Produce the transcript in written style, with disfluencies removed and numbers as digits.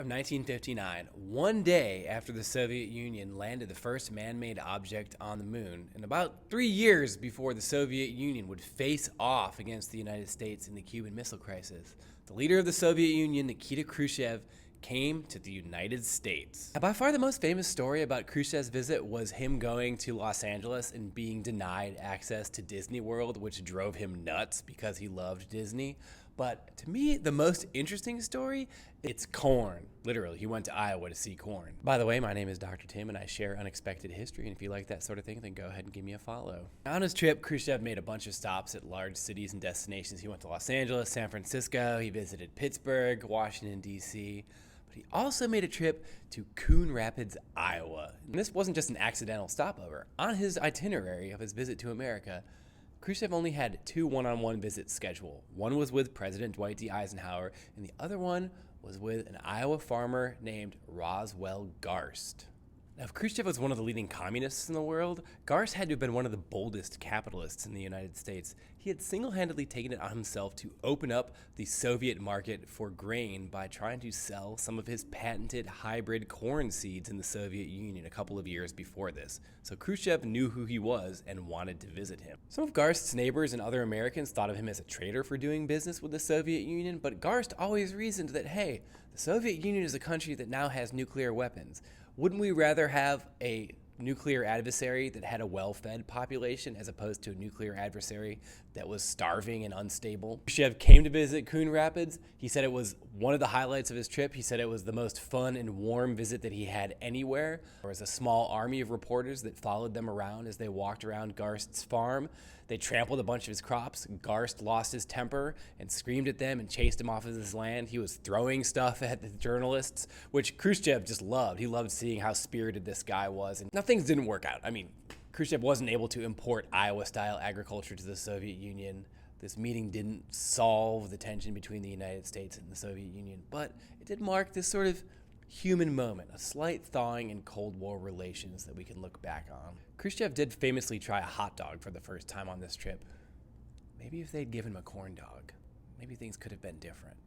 Of 1959, one day after the Soviet Union landed the first man-made object on the moon, and about 3 years before the Soviet Union would face off against the United States in the Cuban Missile Crisis, the leader of the Soviet Union, Nikita Khruschev, came to the United States. By far the most famous story about Khrushchev's visit was him going to Los Angeles and being denied access to Disney World, which drove him nuts because he loved Disney. But to me, the most interesting story, it's corn. Literally, he went to Iowa to see corn. By the way, my name is Dr. Tim, and I share unexpected history, and if you like that sort of thing, then go ahead and give me a follow. On his trip, Khrushchev made a bunch of stops at large cities and destinations. He went to Los Angeles, San Francisco, he visited Pittsburgh, Washington, D.C., but he also made a trip to Coon Rapids, Iowa. And this wasn't just an accidental stopover. On his itinerary of his visit to America, Khrushchev only had 2 one-on-one visits scheduled. One was with President Dwight D. Eisenhower, and the other one was with an Iowa farmer named Roswell Garst. Now, if Khrushchev was one of the leading communists in the world, Garst had to have been one of the boldest capitalists in the United States. He had single-handedly taken it on himself to open up the Soviet market for grain by trying to sell some of his patented hybrid corn seeds in the Soviet Union a couple of years before this. So Khrushchev knew who he was and wanted to visit him. Some of Garst's neighbors and other Americans thought of him as a traitor for doing business with the Soviet Union, but Garst always reasoned that, hey, the Soviet Union is a country that now has nuclear weapons. Wouldn't we rather have a nuclear adversary that had a well-fed population as opposed to a nuclear adversary that was starving and unstable? Khrushchev came to visit Coon Rapids. He said it was one of the highlights of his trip. He said it was the most fun and warm visit that he had anywhere. There was a small army of reporters that followed them around as they walked around Garst's farm. They trampled a bunch of his crops. Garst lost his temper and screamed at them and chased him off of his land. He was throwing stuff at the journalists, which Khrushchev just loved. He loved seeing how spirited this guy was. And now things didn't work out. I mean, Khrushchev wasn't able to import Iowa-style agriculture to the Soviet Union. This meeting didn't solve the tension between the United States and the Soviet Union, but it did mark this sort of human moment, a slight thawing in Cold War relations that we can look back on. Khrushchev did famously try a hot dog for the first time on this trip. Maybe if they'd given him a corn dog, maybe things could have been different.